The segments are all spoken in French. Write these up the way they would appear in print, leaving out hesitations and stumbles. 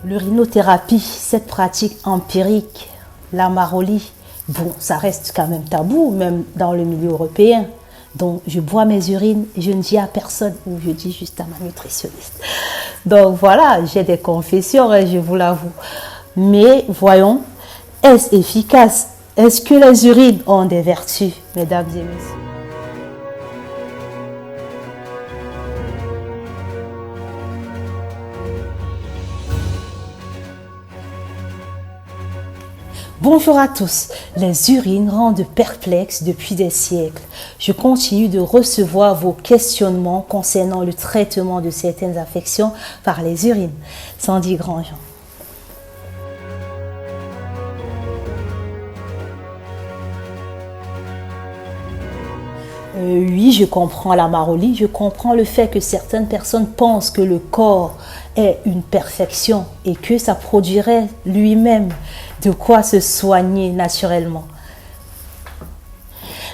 L'urinothérapie, cette pratique empirique, la marolie, bon, ça reste quand même tabou, même dans le milieu européen. Donc, je bois mes urines et je ne dis à personne, ou je dis juste à ma nutritionniste. Donc, voilà, j'ai des confessions, je vous l'avoue. Mais, voyons, est-ce efficace? Est-ce que les urines ont des vertus, mesdames et messieurs? Bonjour à tous. Les urines rendent perplexes depuis des siècles. Je continue de recevoir vos questionnements concernant le traitement de certaines affections par les urines. Sandy Grandjean. Oui, je comprends la marolie, je comprends le fait que certaines personnes pensent que le corps est une perfection et que ça produirait lui-même de quoi se soigner naturellement.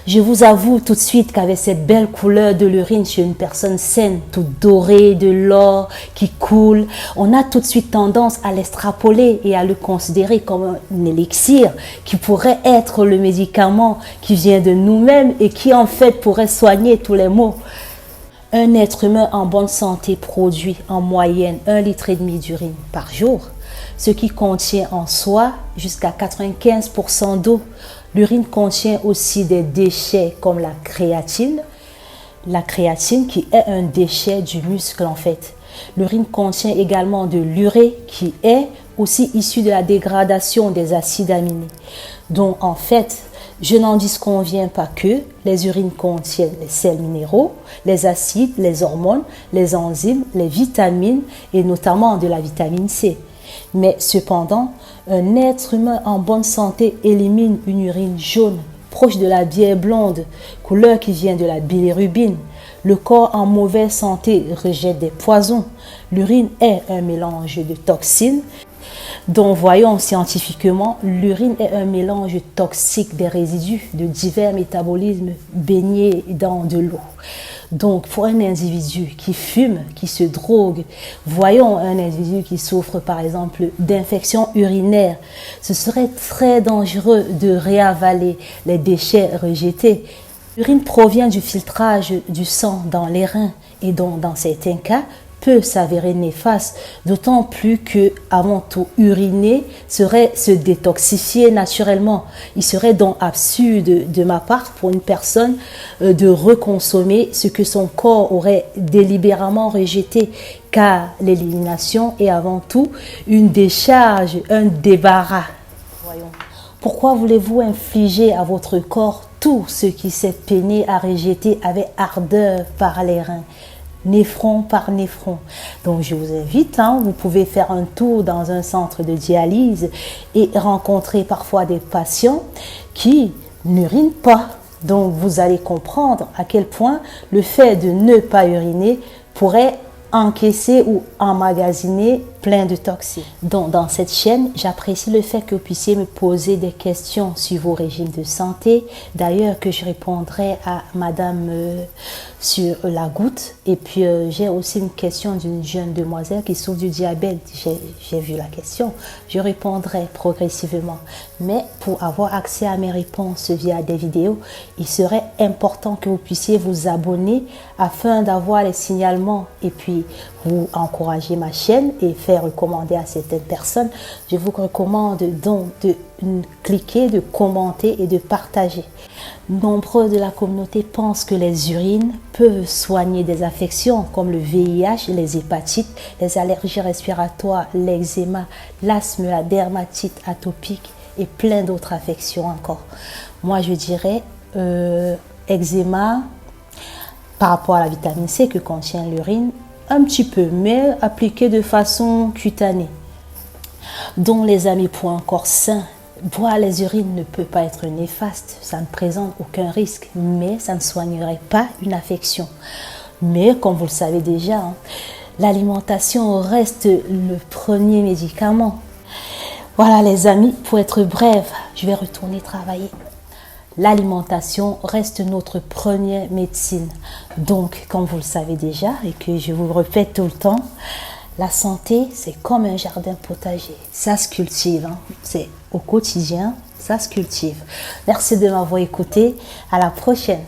Je vous avoue tout de suite qu'avec cette belle couleur de l'urine chez une personne saine, toute dorée, de l'or qui coule, on a tout de suite tendance à l'extrapoler et à le considérer comme un élixir qui pourrait être le médicament qui vient de nous-mêmes et qui en fait pourrait soigner tous les maux. Un être humain en bonne santé produit en moyenne 1,5 litre d'urine par jour, ce qui contient en soi jusqu'à 95% d'eau. L'urine contient aussi des déchets comme la créatine qui est un déchet du muscle en fait. L'urine contient également de l'urée qui est aussi issue de la dégradation des acides aminés. Donc en fait, je n'en disconviens pas que les urines contiennent les sels minéraux, les acides, les hormones, les enzymes, les vitamines et notamment de la vitamine C. Mais cependant, un être humain en bonne santé élimine une urine jaune, proche de la bière blonde, couleur qui vient de la bilirubine. Le corps en mauvaise santé rejette des poisons. L'urine est un mélange de toxines. Donc voyons scientifiquement, l'urine est un mélange toxique des résidus de divers métabolismes baignés dans de l'eau. Donc pour un individu qui fume, qui se drogue, voyons un individu qui souffre par exemple d'infection urinaire, ce serait très dangereux de réavaler les déchets rejetés. L'urine provient du filtrage du sang dans les reins et donc dans certains cas, peut s'avérer néfaste, d'autant plus que avant tout uriner serait se détoxifier naturellement. Il serait donc absurde de ma part pour une personne de reconsommer ce que son corps aurait délibérément rejeté, car l'élimination est avant tout une décharge, un débarras. Voyons. Pourquoi voulez-vous infliger à votre corps tout ce qui s'est peiné à rejeter avec ardeur par les reins? Néphron par néphron. Donc je vous invite, vous pouvez faire un tour dans un centre de dialyse et rencontrer parfois des patients qui n'urinent pas. Donc vous allez comprendre à quel point le fait de ne pas uriner pourrait encaisser ou emmagasiner plein de toxines. Donc dans cette chaîne, j'apprécie le fait que vous puissiez me poser des questions sur vos régimes de santé. D'ailleurs que je répondrai à madame sur la goutte. Et puis j'ai aussi une question d'une jeune demoiselle qui souffre du diabète. J'ai vu la question. Je répondrai progressivement. Mais pour avoir accès à mes réponses via des vidéos, il serait important que vous puissiez vous abonner afin d'avoir les signalements et puis vous encourager ma chaîne et faire recommander à certaines personnes. Je vous recommande donc de cliquer, de commenter et de partager. Nombreux de la communauté pensent que les urines peuvent soigner des affections comme le VIH, les hépatites, les allergies respiratoires, l'eczéma, l'asthme, la dermatite atopique et plein d'autres affections encore. Moi, je dirais eczéma par rapport à la vitamine C que contient l'urine, un petit peu, mais appliqué de façon cutanée. Donc les amis, pour un corps sain, boire les urines ne peut pas être néfaste, ça ne présente aucun risque, mais ça ne soignerait pas une affection. Mais comme vous le savez déjà, l'alimentation reste le premier médicament. Voilà les amis, pour être brève, je vais retourner travailler. L'alimentation reste notre première médecine. Donc, comme vous le savez déjà et que je vous répète tout le temps, La santé, c'est comme un jardin potager. Ça se cultive, hein. C'est au quotidien, ça se cultive. Merci de m'avoir écouté. À la prochaine.